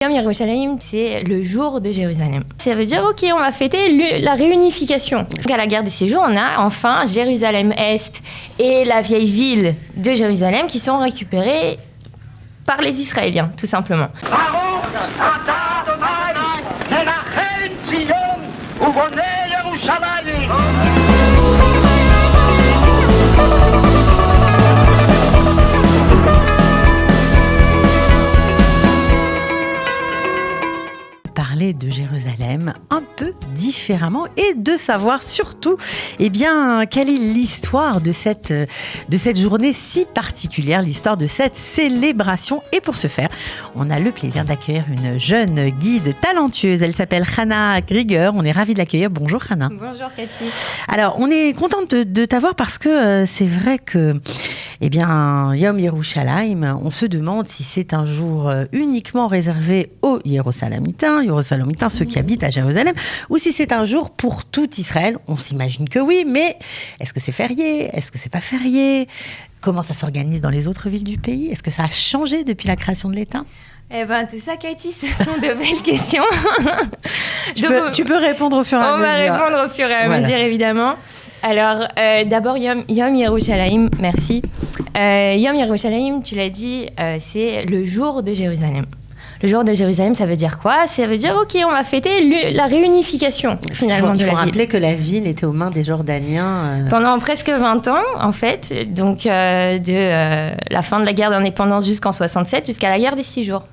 Yom Yerushalayim, c'est le jour de Jérusalem. Ça veut dire, ok, on va fêter la réunification. Donc à la guerre des 6 jours, on a enfin Jérusalem-Est et la vieille ville de Jérusalem qui sont récupérées par les Israéliens, tout simplement. Parler de Jérusalem un peu différemment et de savoir surtout quelle est l'histoire de cette journée si particulière, l'histoire de cette célébration. Et pour ce faire, on a le plaisir d'accueillir une jeune guide talentueuse. Elle s'appelle Hannah Grieger. On est ravis de l'accueillir. Bonjour Hannah. Bonjour Cathy. Alors, on est contente de t'avoir parce que c'est vrai que Yom Yerushalayim, on se demande si c'est un jour uniquement réservé aux Jérusalemites, ceux qui habitent à Jérusalem, ou si c'est un jour pour tout Israël. On s'imagine que oui, mais est-ce que c'est férié? Est-ce que c'est pas férié? Comment ça s'organise dans les autres villes du pays? Est-ce que ça a changé depuis la création de l'État? Tout ça, Cathy, ce sont de belles questions. Tu peux répondre au fur et à mesure. On va répondre au fur et à mesure, évidemment. Alors, d'abord, Yom Yerushalayim, merci. Yom Yerushalayim, tu l'as dit, c'est le jour de Jérusalem. Le jour de Jérusalem, ça veut dire quoi? Ça veut dire, ok, on va fêter la réunification, finalement, de la ville. Il faut rappeler que la ville était aux mains des Jordaniens. Pendant presque 20 ans, en fait, donc de la fin de la guerre d'indépendance jusqu'en 67, jusqu'à la guerre des 6 jours.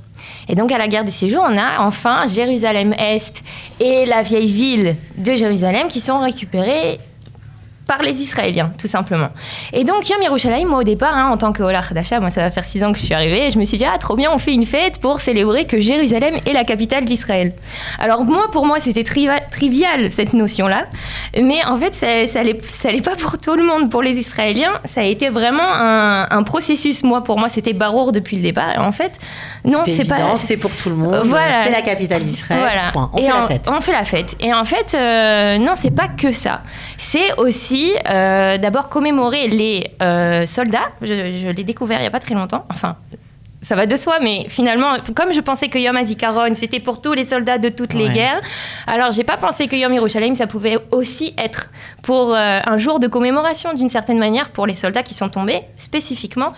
Et donc, à la guerre des 6 jours, on a enfin Jérusalem-Est et la vieille ville de Jérusalem qui sont récupérées par les Israéliens, tout simplement. Et donc, Yom Yerushalayim, moi, au départ, en tant que Ola Chadasha, moi, ça va faire 6 ans que je suis arrivée, et je me suis dit, trop bien, on fait une fête pour célébrer que Jérusalem est la capitale d'Israël. Alors, pour moi, c'était trivial, cette notion-là, mais en fait, ça allait pas pour tout le monde. Pour les Israéliens, ça a été vraiment un processus. Pour moi, c'était barour depuis le départ, et en fait, non, c'est évident, pas... c'est pour tout le monde, voilà. C'est la capitale d'Israël, voilà. Point. On fait la fête. Et en fait, non, c'est pas que ça. C'est aussi d'abord commémorer les soldats. Je l'ai découvert il n'y a pas très longtemps. Enfin, ça va de soi, mais finalement, comme je pensais que Yom HaZikaron, c'était pour tous les soldats de toutes les guerres, alors j'ai pas pensé que Yom Yerushalayim, ça pouvait aussi être pour un jour de commémoration d'une certaine manière pour les soldats qui sont tombés, spécifiquement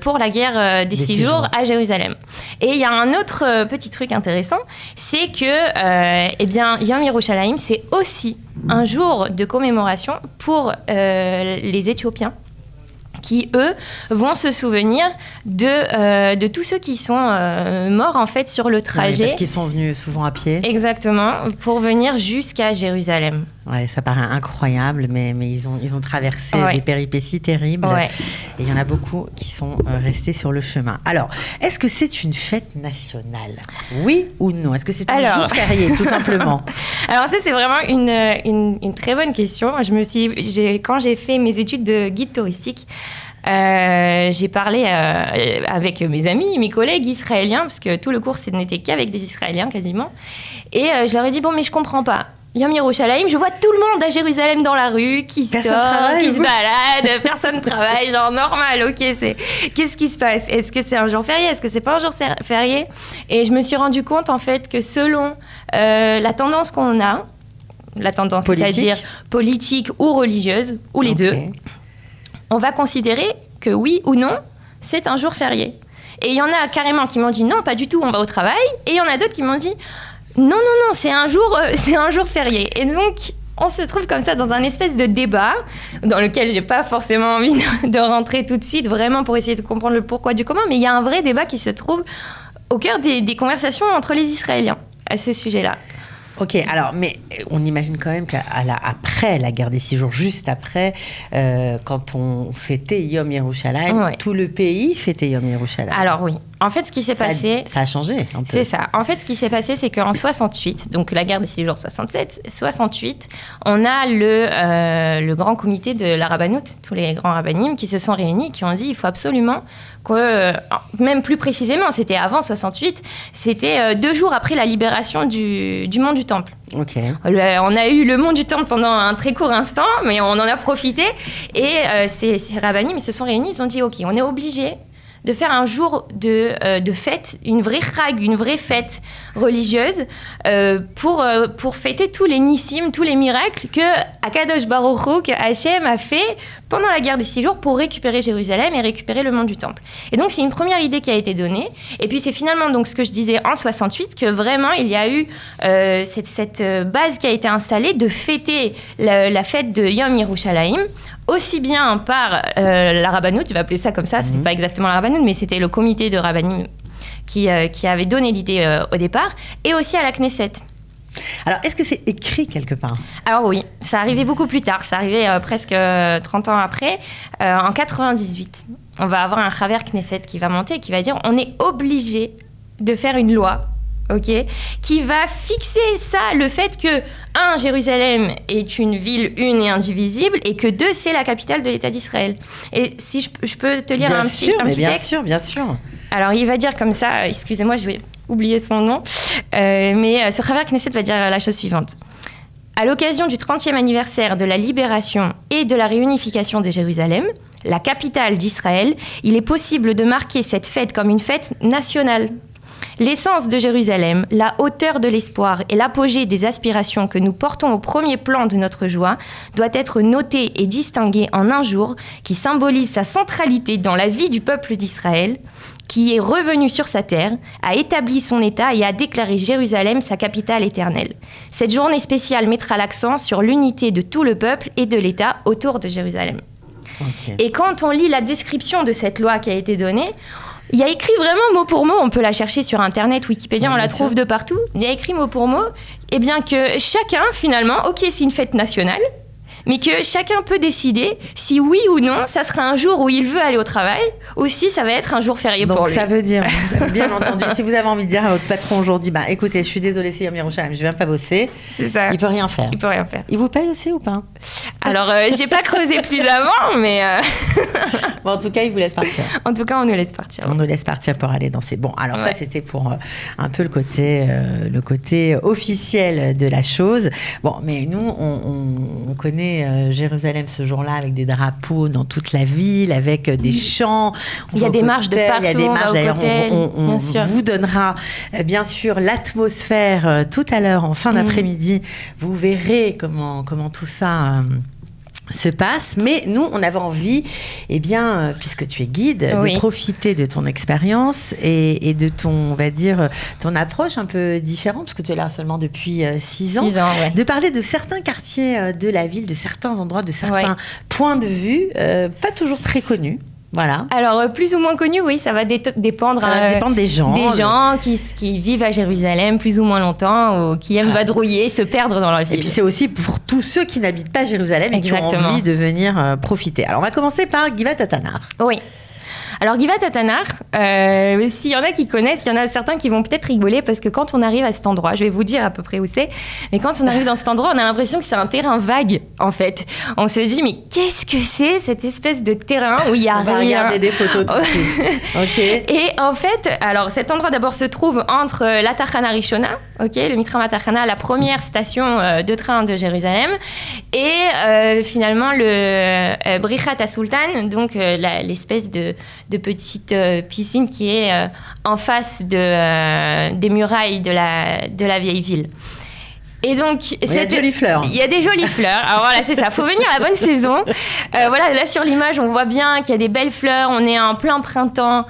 pour la guerre des 6 jours à Jérusalem. Et il y a un autre petit truc intéressant, c'est que Yom Yerushalayim, c'est aussi un jour de commémoration pour les Éthiopiens, qui, eux, vont se souvenir de tous ceux qui sont morts, en fait, sur le trajet. Parce qu'ils sont venus souvent à pied. Exactement, pour venir jusqu'à Jérusalem. Ouais, ça paraît incroyable, mais ils ont traversé des péripéties terribles. Ouais. Et il y en a beaucoup qui sont restés sur le chemin. Alors, est-ce que c'est une fête nationale? Oui ou non? Est-ce que c'est un jour férié, tout simplement? Alors ça, c'est vraiment une très bonne question. Quand j'ai fait mes études de guide touristique, j'ai parlé avec mes amis, mes collègues israéliens, parce que tout le cours n'était qu'avec des Israéliens quasiment. Et je leur ai dit, mais je comprends pas. Yom Yerushalayim, je vois tout le monde à Jérusalem dans la rue, qui sort, qui se balade, personne ne travaille, genre normal, ok, qu'est-ce qui se passe? Est-ce que c'est un jour férié? Est-ce que c'est pas un jour férié? Et je me suis rendu compte, en fait, que selon la tendance qu'on a, c'est-à-dire politique ou religieuse, ou les deux, on va considérer que oui ou non, c'est un jour férié. Et il y en a carrément qui m'ont dit non, pas du tout, on va au travail. Et il y en a d'autres qui m'ont dit non, c'est un jour férié. Et donc, on se trouve comme ça dans un espèce de débat dans lequel j'ai pas forcément envie de rentrer tout de suite, vraiment pour essayer de comprendre le pourquoi du comment. Mais il y a un vrai débat qui se trouve au cœur des conversations entre les Israéliens à ce sujet-là. Ok, alors, mais on imagine quand même qu'après la guerre des 6 jours, juste après, quand on fêtait Yom Yerushalayim, tout le pays fêtait Yom Yerushalayim. Alors oui, en fait, ce qui s'est passé... Ça a changé un peu. C'est ça. En fait, ce qui s'est passé, c'est qu'en 68, donc la guerre des 6 jours 68, on a le grand comité de la Rabbanout, tous les grands rabbinim qui se sont réunis, qui ont dit il faut absolument que, même plus précisément, c'était avant 68, c'était 2 jours après la libération du mont du Temple. Okay. On a eu le mont du Temple pendant un très court instant, mais on en a profité. Et ces rabbinim, ils se sont réunis, ils ont dit ok, on est obligé de faire un jour de fête, une vraie chag, une vraie fête religieuse, pour fêter tous les nissim, tous les miracles que Akadosh Baruch Hu, que Hachem a fait pendant la guerre des 6 jours pour récupérer Jérusalem et récupérer le mont du Temple. Et donc, c'est une première idée qui a été donnée. Et puis, c'est finalement donc, ce que je disais en 68, que vraiment, il y a eu cette base qui a été installée de fêter la fête de Yom Yerushalayim, aussi bien par la Rabbanout, tu vas appeler ça comme ça, c'est pas exactement la Rabbanout, mais c'était le comité de Rabbanim qui avait donné l'idée au départ, et aussi à la Knesset. Alors, est-ce que c'est écrit quelque part ? Alors oui, ça arrivait beaucoup plus tard, ça arrivait presque 30 ans après, en 98. On va avoir un Chaver Knesset qui va monter et qui va dire on est obligé de faire une loi, ok, qui va fixer ça, le fait que, 1, Jérusalem est une ville une et indivisible, et que 2, c'est la capitale de l'État d'Israël. Et si je peux te lire un petit texte. Bien sûr. Alors, il va dire comme ça, excusez-moi, je vais oublier son nom, mais ce Chaver Knesset va dire la chose suivante. À l'occasion du 30e anniversaire de la libération et de la réunification de Jérusalem, la capitale d'Israël, il est possible de marquer cette fête comme une fête nationale. L'essence de Jérusalem, la hauteur de l'espoir et l'apogée des aspirations que nous portons au premier plan de notre joie doit être notée et distinguée en un jour qui symbolise sa centralité dans la vie du peuple d'Israël, qui est revenu sur sa terre, a établi son État et a déclaré Jérusalem sa capitale éternelle. Cette journée spéciale mettra l'accent sur l'unité de tout le peuple et de l'État autour de Jérusalem. Okay. Et quand on lit la description de cette loi qui a été donnée, il y a écrit vraiment mot pour mot, on peut la chercher sur Internet, Wikipédia, on la trouve de partout. Il y a écrit mot pour mot, et bien que chacun, finalement, ok, c'est une fête nationale, mais que chacun peut décider si oui ou non, ça sera un jour où il veut aller au travail, ou si ça va être un jour férié pour lui. Donc ça veut dire, vous avez bien entendu, si vous avez envie de dire à votre patron aujourd'hui, bah écoutez, je suis désolée, c'est Yom Yerushalayim, je viens pas bosser, c'est ça. Il peut rien faire. Il peut rien faire. Il vous paye aussi ou pas ? Alors, j'ai pas creusé plus avant, mais... Bon, en tout cas, il vous laisse partir. En tout cas, on nous laisse partir. On nous laisse partir pour aller danser. Bon, alors ça, c'était pour un peu le côté officiel de la chose. Bon, mais nous, on connaît Jérusalem ce jour-là avec des drapeaux dans toute la ville, avec des chants. Il y a des marches de partout. Il y a des marches. D'ailleurs, on vous donnera bien sûr l'atmosphère tout à l'heure en fin d'après-midi. Vous verrez comment tout ça se passe, mais nous, on avait envie, puisque tu es guide, de profiter de ton expérience et de ton, on va dire, ton approche un peu différente, parce que tu es là seulement depuis 6 ans, de parler de certains quartiers de la ville, de certains endroits, de certains points de vue, pas toujours très connus. Voilà. Alors, plus ou moins connu, oui, ça va dépendre. Ça va dépendre des gens. Des gens qui vivent à Jérusalem plus ou moins longtemps, ou qui aiment vadrouiller, se perdre dans leur ville. Et puis, c'est aussi pour tous ceux qui n'habitent pas Jérusalem et qui ont envie de venir profiter. Alors, on va commencer par Givat Hatanar. Oui. Alors, Givat Hatanar, s'il y en a qui connaissent, il y en a certains qui vont peut-être rigoler parce que quand on arrive à cet endroit, je vais vous dire à peu près où c'est, mais quand on arrive dans cet endroit, on a l'impression que c'est un terrain vague, en fait. On se dit, mais qu'est-ce que c'est, cette espèce de terrain où il y a rien ? On va regarder des photos tout de suite. Okay. Et en fait, alors cet endroit d'abord se trouve entre la Tachana Rishona, le Mitram Tachana, la première station de train de Jérusalem, et finalement le Brichat HaSultan, donc l'espèce de petite piscine qui est en face des murailles de la vieille ville. Et donc, il y a de jolies fleurs. Il y a des jolies fleurs. Alors voilà, c'est ça. Faut venir à la bonne saison. Voilà, là sur l'image, on voit bien qu'il y a des belles fleurs. On est en plein printemps.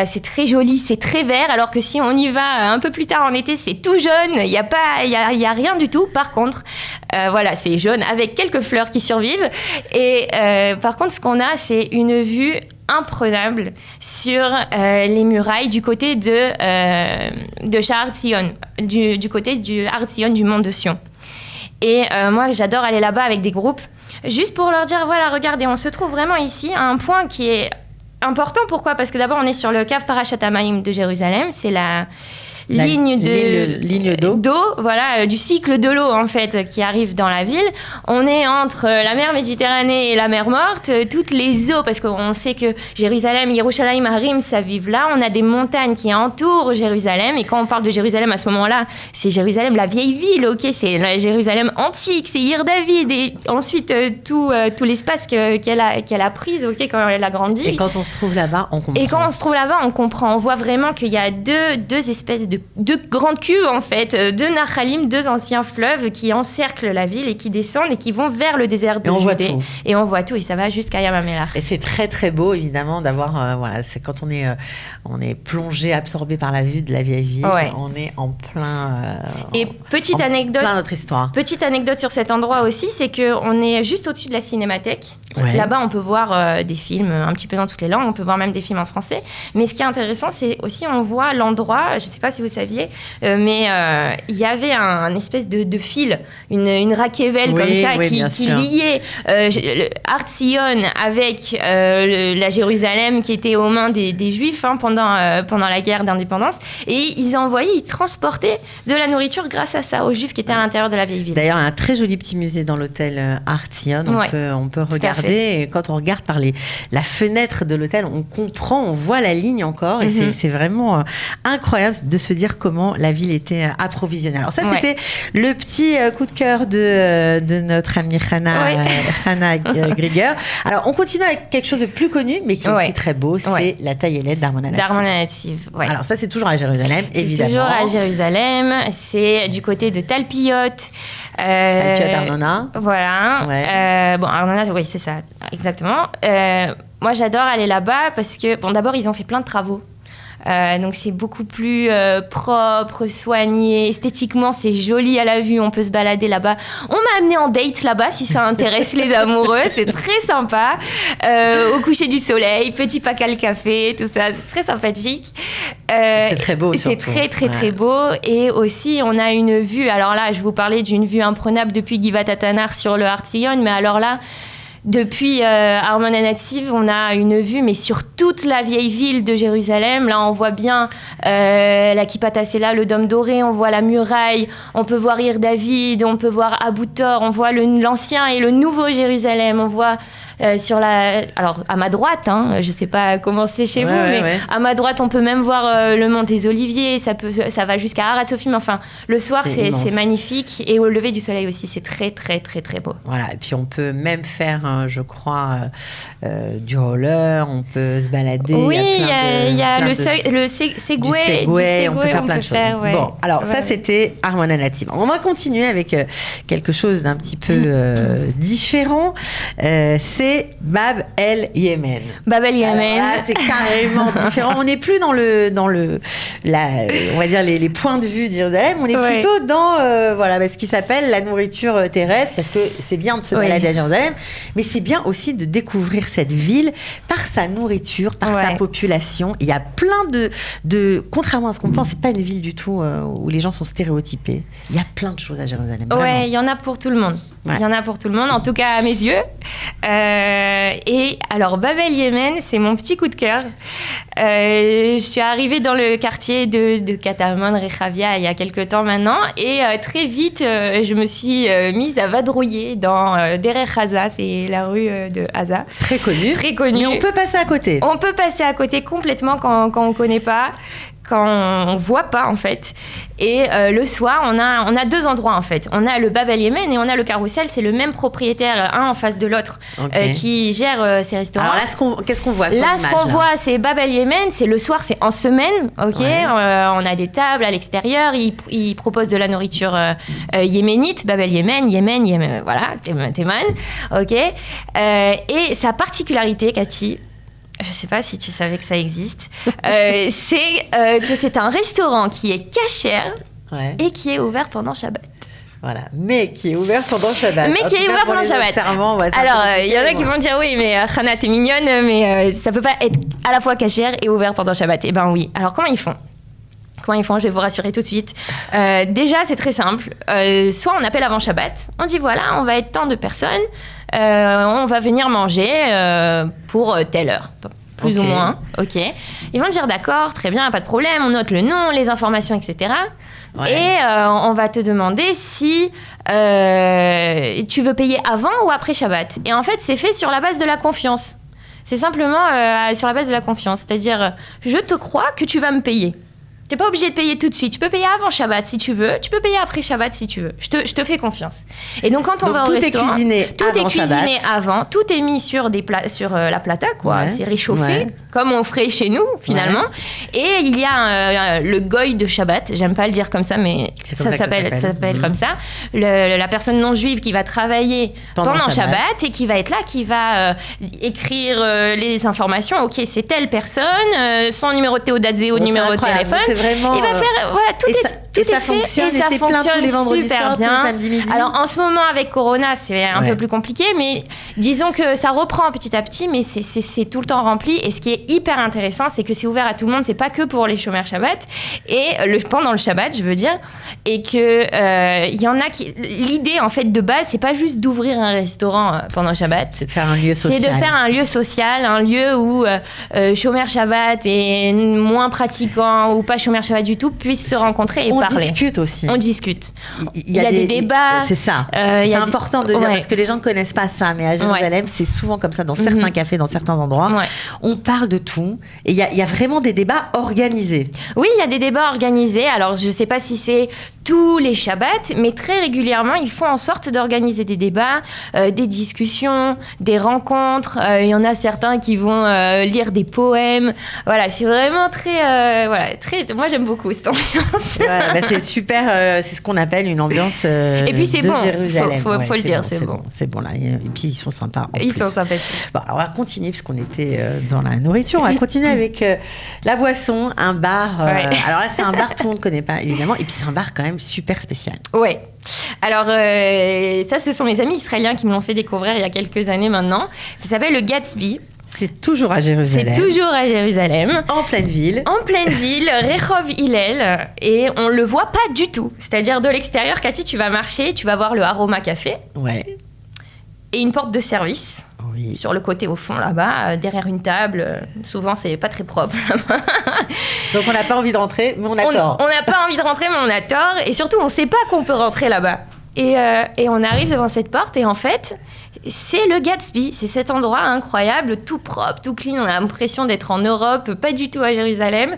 C'est très joli, c'est très vert. Alors que si on y va un peu plus tard en été, c'est tout jaune. Il y a rien du tout. Par contre, voilà, c'est jaune avec quelques fleurs qui survivent. Et par contre, ce qu'on a, c'est une vue imprenable sur les murailles du côté de Sha'ar Tzion, du côté du Har Tzion, du mont de Sion. Et moi, j'adore aller là-bas avec des groupes, juste pour leur dire, voilà, regardez, on se trouve vraiment ici à un point qui est important. Pourquoi ? Parce que d'abord, on est sur le Kav Parashat Hamayim de Jérusalem, c'est ligne d'eau. Voilà, du cycle de l'eau en fait qui arrive dans la ville. On est entre la mer Méditerranée et la mer Morte, toutes les eaux, parce qu'on sait que Jérusalem, Yerushalayim Harim, ça vive là. On a des montagnes qui entourent Jérusalem, et quand on parle de Jérusalem à ce moment-là, c'est Jérusalem, la vieille ville, ok, c'est la Jérusalem antique, c'est Ir David, et ensuite tout l'espace qu'elle a prise, ok, quand elle a grandi. Et quand on se trouve là-bas, on comprend. Et quand on se trouve là-bas, on comprend. On voit vraiment qu'il y a deux espèces de grandes cuves, en fait, deux Nachalim, deux anciens fleuves qui encerclent la ville et qui descendent et qui vont vers le désert de Judée. Et on voit tout, et ça va jusqu'à Yam HaMelach. Et c'est très très beau, évidemment, d'avoir... voilà, c'est quand on est plongé, absorbé par la vue de la vieille ville, on est en plein... et petite anecdote, plein notre histoire. Petite anecdote sur cet endroit aussi, c'est qu'on est juste au-dessus de la cinémathèque. Ouais. Là-bas, on peut voir des films un petit peu dans toutes les langues, on peut voir même des films en français. Mais ce qui est intéressant, c'est aussi, on voit l'endroit, je ne sais pas si vous saviez, mais il y avait un espèce de fil, une raquevelle comme ça, qui liait Har Zion avec la Jérusalem qui était aux mains des Juifs pendant la guerre d'indépendance. Et ils transportaient de la nourriture grâce à ça, aux Juifs qui étaient à l'intérieur de la vieille ville. D'ailleurs, il y a un très joli petit musée dans l'hôtel Har Zion. On peut regarder. Et quand on regarde par la fenêtre de l'hôtel, on comprend, on voit la ligne encore. Et c'est vraiment incroyable de se dire comment la ville était approvisionnée. Alors ça, c'était le petit coup de cœur de notre amie Hannah Grieger. Alors, on continue avec quelque chose de plus connu, mais qui est aussi très beau, c'est la taillelette d'Armon HaNativ. D'Armon HaNativ, Alors ça, c'est toujours à Jérusalem, évidemment. C'est toujours à Jérusalem. C'est du côté de Talpiot. Talpiot Arnona. Voilà. Bon, Arnona, oui, c'est ça, exactement. Moi, j'adore aller là-bas parce que, d'abord, ils ont fait plein de travaux. Donc c'est beaucoup plus propre, soigné, esthétiquement c'est joli à la vue, on peut se balader là-bas. On m'a amené en date là-bas si ça intéresse les amoureux, c'est très sympa. Au coucher du soleil, petit pacal café, tout ça, c'est très sympathique. C'est très beau surtout. C'est très très beau, et aussi on a une vue, alors là je vous parlais d'une vue imprenable depuis Givat Hatanar sur le Har Zion, mais alors là depuis Armon HaNativ, on a une vue, mais sur toute la vieille ville de Jérusalem. Là, on voit bien la Kippat HaSela, le dôme doré, on voit la muraille, on peut voir Ir David, on peut voir Abu Tor, on voit l'ancien et le nouveau Jérusalem. On voit alors à ma droite, je ne sais pas comment c'est chez vous, mais à ma droite, on peut même voir le mont des Oliviers, ça va jusqu'à Har HaTzofim. Enfin, le soir, c'est magnifique, et au lever du soleil aussi, c'est très, très, très, très beau. Voilà, et puis on peut même faire je crois, du roller, on peut se balader. Oui, il y a le Segway, on peut faire plein de choses. Bon, alors ça, c'était Armon HaNativ. On va continuer avec quelque chose d'un petit peu différent. C'est Bab el Yemen. Bab el Yemen. Là, c'est carrément différent. On n'est plus dans on va dire les points de vue de Jérusalem. On est plutôt dans ce qui s'appelle la nourriture terrestre, parce que c'est bien de se balader à Jérusalem, mais c'est bien aussi de découvrir cette ville par sa nourriture, par sa population. Il y a plein de contrairement à ce qu'on pense, c'est pas une ville du tout où les gens sont stéréotypés. Il y a plein de choses à Jérusalem. Ouais, il y en a pour tout le monde. Il y en a pour tout le monde, en tout cas à mes yeux. Et alors, Bab el Yemen, c'est mon petit coup de cœur. Je suis arrivée dans le quartier de Katamon, Rechavia, il y a quelques temps maintenant. Et très vite, je me suis mise à vadrouiller dans Derech Haza, c'est la rue de Haza. Très connue. Très connue. Mais on peut passer à côté. On peut passer à côté complètement quand on ne connaît pas, quand on ne voit pas en fait. Et le soir, on a deux endroits en fait. On a le Bab el Yemen et on a le Carrousel. C'est le même propriétaire, un en face de l'autre, qui gère ces restaurants. Alors là, qu'est-ce qu'on voit sur l'image, ce qu'on voit, c'est Bab el Yemen. C'est le soir, c'est en semaine. On a des tables à l'extérieur. Ils proposent de la nourriture yéménite. Bab el Yemen, voilà, Théman. Ok. Et sa particularité, Cathy, je ne sais pas si tu savais que ça existe, c'est que c'est un restaurant qui est cachère et qui est ouvert pendant Shabbat. Voilà, mais qui est ouvert pendant Shabbat. Alors, il y en a qui vont dire oui, mais Hannah, t'es mignonne, mais ça ne peut pas être à la fois cachère et ouvert pendant Shabbat. Eh bien oui. Alors, comment ils font ? Je vais vous rassurer tout de suite. Déjà, c'est très simple. Soit on appelle avant Shabbat, on dit voilà, on va être tant de personnes, on va venir manger pour telle heure. plus ou moins. Ok. Ils vont te dire d'accord, très bien, pas de problème, on note le nom, les informations, etc. Ouais. Et on va te demander si tu veux payer avant ou après Shabbat. Et en fait, c'est fait sur la base de la confiance. C'est simplement sur la base de la confiance. C'est-à-dire, je te crois que tu vas me payer. Tu n'es pas obligé de payer tout de suite. Tu peux payer avant Shabbat si tu veux. Tu peux payer après Shabbat si tu veux. Je te fais confiance. Et donc, quand on va au restaurant... Tout est cuisiné avant. Tout est mis sur, sur la plata, quoi. Ouais. C'est réchauffé, comme on ferait chez nous, finalement. Ouais. Et il y a le goy de Shabbat. J'aime pas le dire comme ça, mais ça s'appelle comme ça. La personne non juive qui va travailler pendant Shabbat et qui va être là, qui va écrire les informations. OK, c'est telle personne, son numéro de Théodazé au numéro de téléphone. Vraiment, il va faire tout est ça fait fonctionne, et ça fonctionne tous les vendredis super soirs, bien. tous les samedis midi. Alors en ce moment avec Corona, c'est un peu plus compliqué, mais disons que ça reprend petit à petit, mais c'est tout le temps rempli. Et ce qui est hyper intéressant, c'est que c'est ouvert à tout le monde, c'est pas que pour les chômeurs Shabbat et pendant le Shabbat, je veux dire, et que il y en a qui l'idée en fait de base, c'est pas juste d'ouvrir un restaurant pendant le Shabbat, c'est de faire un lieu social. C'est de faire un lieu social, un lieu où chômeurs Shabbat et moins pratiquants ou pas chômeurs Shabbat du tout puissent se rencontrer et parler. On discute aussi. On discute. Il y a des débats. C'est ça. C'est important de dire parce que les gens ne connaissent pas ça, mais à Jérusalem, c'est souvent comme ça dans certains cafés, dans certains endroits. Ouais. On parle de tout et il y a vraiment des débats organisés. Oui, il y a des débats organisés. Alors, je ne sais pas si c'est tous les Shabbats, mais très régulièrement, ils font en sorte d'organiser des débats, des discussions, des rencontres. Il y en a certains qui vont lire des poèmes. Voilà, c'est vraiment très... moi, j'aime beaucoup cette ambiance. C'est super, c'est ce qu'on appelle une ambiance et puis, c'est de bon, Jérusalem. Faut le dire, c'est bon. C'est bon, là. Et puis, ils sont sympas. Ils sont sympathiques. Bon, alors, on va continuer, puisqu'on était dans la nourriture. On va continuer avec la boisson, un bar. Alors là, c'est un bar, tout le monde ne connaît pas, évidemment. Et puis, c'est un bar quand même super spécial. Ouais. Alors, ça, ce sont mes amis israéliens qui me l'ont fait découvrir il y a quelques années maintenant. Ça s'appelle le Gatsby. C'est toujours à Jérusalem. C'est toujours à Jérusalem. En pleine ville. En pleine ville, Rehov Hillel. Et on le voit pas du tout. C'est-à-dire de l'extérieur, Cathy, tu vas marcher, tu vas voir le Aroma Café. Ouais. Et une porte de service. Oui. Sur le côté au fond là-bas, derrière une table. Souvent, c'est pas très propre là-bas. Donc on n'a pas envie de rentrer, mais on a tort. On n'a pas envie de rentrer, mais on a tort. Et surtout, on sait pas qu'on peut rentrer là-bas. Et on arrive devant cette porte et en fait, c'est le Gatsby. C'est cet endroit incroyable, tout propre, tout clean. On a l'impression d'être en Europe, pas du tout à Jérusalem.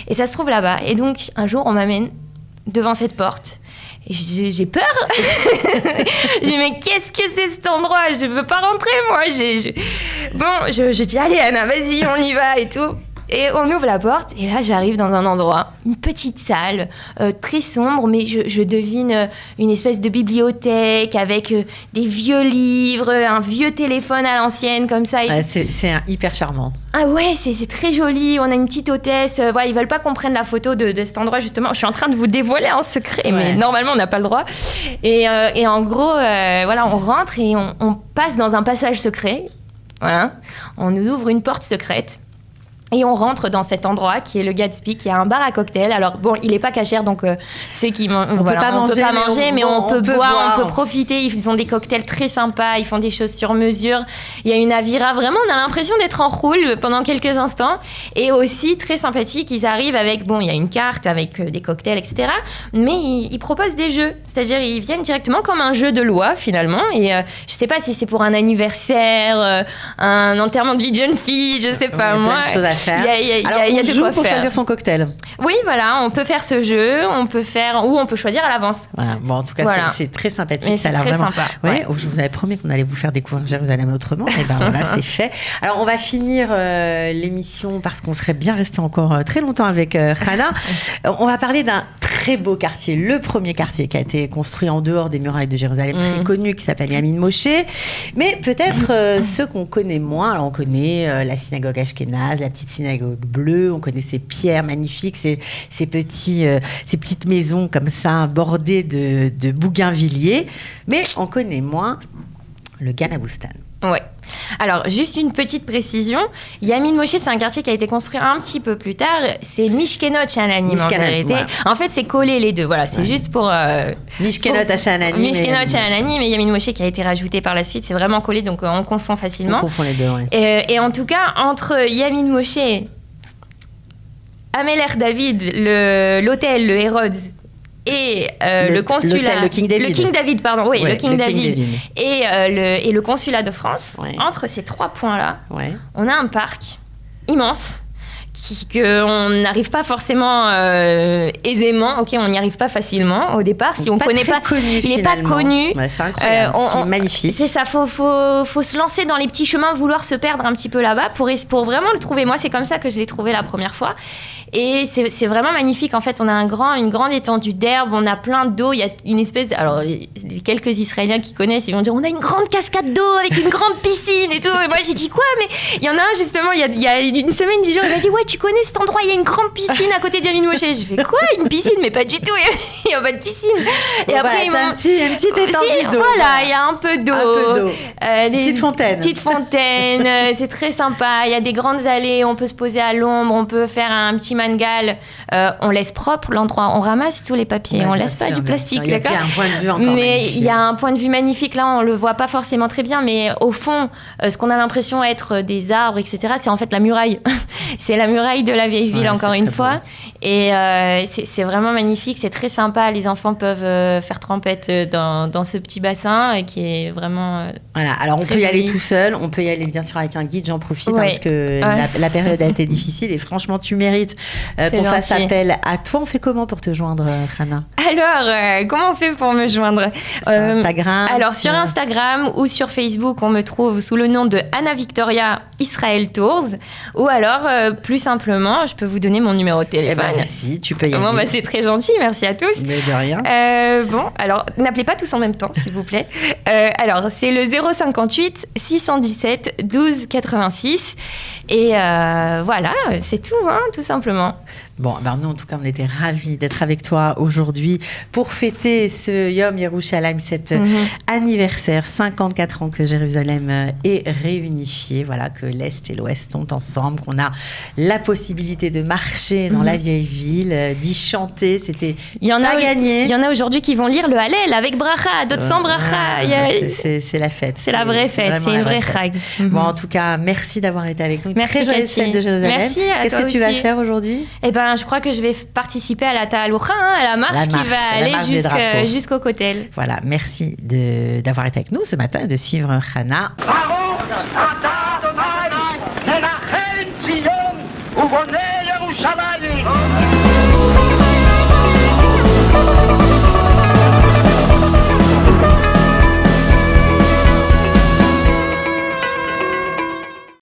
Et ça se trouve là-bas. Et donc, un jour, on m'amène devant cette porte. Et j'ai peur. Je dis, mais qu'est-ce que c'est cet endroit? Je ne veux pas rentrer, moi. Bon, je dis, allez, Anna, vas-y, on y va et tout. Et on ouvre la porte, et là, j'arrive dans un endroit, une petite salle, très sombre, mais je devine une espèce de bibliothèque avec des vieux livres, un vieux téléphone à l'ancienne, comme ça. C'est hyper charmant. Ah ouais, c'est très joli. On a une petite hôtesse. Voilà, ils veulent pas qu'on prenne la photo de cet endroit, justement. Je suis en train de vous dévoiler en secret, mais normalement, on n'a pas le droit. Et en gros, voilà, on rentre et on passe dans un passage secret. Voilà. On nous ouvre une porte secrète. Et on rentre dans cet endroit qui est le Gatsby, qui est un bar à cocktail. Alors bon, il est pas cachère, donc ceux qui on peut pas manger, mais on peut boire, on peut profiter. Ils ont des cocktails très sympas, ils font des choses sur mesure. Il y a une avira, vraiment, on a l'impression d'être en roule pendant quelques instants. Et aussi très sympathique, ils arrivent avec, bon, il y a une carte avec des cocktails, etc. Mais ils proposent des jeux, c'est-à-dire ils viennent directement comme un jeu de loi finalement. Et je sais pas si c'est pour un anniversaire, un enterrement de vie de jeune fille, je sais pas moi. Il y a de quoi pour choisir son cocktail. Oui, voilà, on peut faire ce jeu, on peut choisir à l'avance. Voilà. Bon, en tout cas, c'est très sympathique. Mais c'est très sympa. Ouais. Je vous avais promis qu'on allait vous faire découvrir Jérusalem autrement. Et ben voilà, c'est fait. Alors, on va finir l'émission parce qu'on serait bien resté encore très longtemps avec Hana. On va parler d'un très beau quartier, le premier quartier qui a été construit en dehors des murailles de Jérusalem, très connu, qui s'appelle Yamin Moshe. Mais peut-être ceux qu'on connaît moins. Alors, on connaît la synagogue Ashkénaze, la petite synagogue bleue, on connaît ces pierres magnifiques, ces petites maisons comme ça, bordées de bougainvilliers, mais on connaît moins le Gan Aboustan. Ouais. Alors, juste une petite précision. Yamin Moshe, c'est un quartier qui a été construit un petit peu plus tard. C'est Mishkenot Shananim, en vérité. Ouais. En fait, c'est collé les deux. Voilà, c'est juste pour... Mishkenot à Shananim. Mishkenot Shananim et Yamin Moshe qui a été rajouté par la suite. C'est vraiment collé, donc on confond facilement. On confond les deux, oui. Et en tout cas, entre Yamin Moshe, Ameler David, l'hôtel, le Hérods, et le consulat, le King David, pardon, oui, le King David. Et le consulat de France, entre ces 3 points-là, on a un parc immense qu'on n'arrive pas forcément aisément, on n'y arrive pas facilement au départ. Si on ne connaît pas, il n'est pas connu. Ouais, c'est incroyable, c'est magnifique. C'est ça, faut se lancer dans les petits chemins, vouloir se perdre un petit peu là-bas pour vraiment le trouver. Moi, c'est comme ça que je l'ai trouvé la première fois. Et c'est vraiment magnifique. En fait, on a une grande étendue d'herbe, on a plein d'eau. Il y a une espèce de... Alors, quelques Israéliens qui connaissent, ils vont dire, on a une grande cascade d'eau avec une grande piscine et tout. Et moi, j'ai dit quoi? Mais il y en a un, justement, il y a une semaine, 10 jours, il m'a dit, ouais, tu connais cet endroit, il y a une grande piscine à côté d'Yamin Moshe. J'ai fait quoi? Une piscine? Mais pas du tout, il n'y a pas de piscine. Et après, un petit étendue d'eau. Voilà, il y a un peu d'eau. Petite fontaine. Petite fontaine, c'est très sympa. Il y a des grandes allées, on peut se poser à l'ombre, on peut faire un petit mangal. On laisse propre l'endroit, on ramasse tous les papiers, on laisse pas du plastique, d'accord? Il y a un point de vue encore magnifique. Il y a un point de vue magnifique, là on le voit pas forcément très bien, mais au fond, ce qu'on a l'impression être des arbres, etc., c'est en fait la muraille. C'est la muraille de la vieille ville, encore une fois. Beau. Et c'est vraiment magnifique, c'est très sympa. Les enfants peuvent faire trempette dans ce petit bassin qui est vraiment. Voilà, alors on peut y aller tout seul, on peut y aller bien sûr avec un guide, j'en profite parce que la période a été difficile et franchement tu mérites qu'on fasse appel à toi. On fait comment pour te joindre, Hana? Alors, comment on fait pour me joindre? Sur Instagram. Alors sur Instagram ou sur Facebook, on me trouve sous le nom de Anna Victoria Israel Tours, ou alors plus simplement, je peux vous donner mon numéro de téléphone. Merci, tu peux y aller. Bon, c'est très gentil, merci à tous. Mais de rien. Bon, alors n'appelez pas tous en même temps, s'il vous plaît. Alors c'est le 058 617 12 86 et voilà, c'est tout, tout simplement. Bon, nous, en tout cas, on était ravis d'être avec toi aujourd'hui pour fêter ce Yom Yerushalayim, cet anniversaire, 54 ans que Jérusalem est réunifiée, voilà, que l'Est et l'Ouest sont ensemble, qu'on a la possibilité de marcher dans la vieille ville, d'y chanter, c'était pas gagné. Il y en a aujourd'hui qui vont lire le Hallel avec bracha, d'autres sans bracha. C'est la fête. C'est la vraie fête, c'est une vraie chag. Bon, en tout cas, merci d'avoir été avec nous. Merci, très joyeuse fête de Jérusalem. Merci à Qu'est-ce toi que tu vas faire aujourd'hui? Je crois que je vais participer à la Tahaloucha, à la marche qui va aller jusqu'au Kotel. Voilà, merci d'avoir été avec nous ce matin et de suivre Hana. Bravo!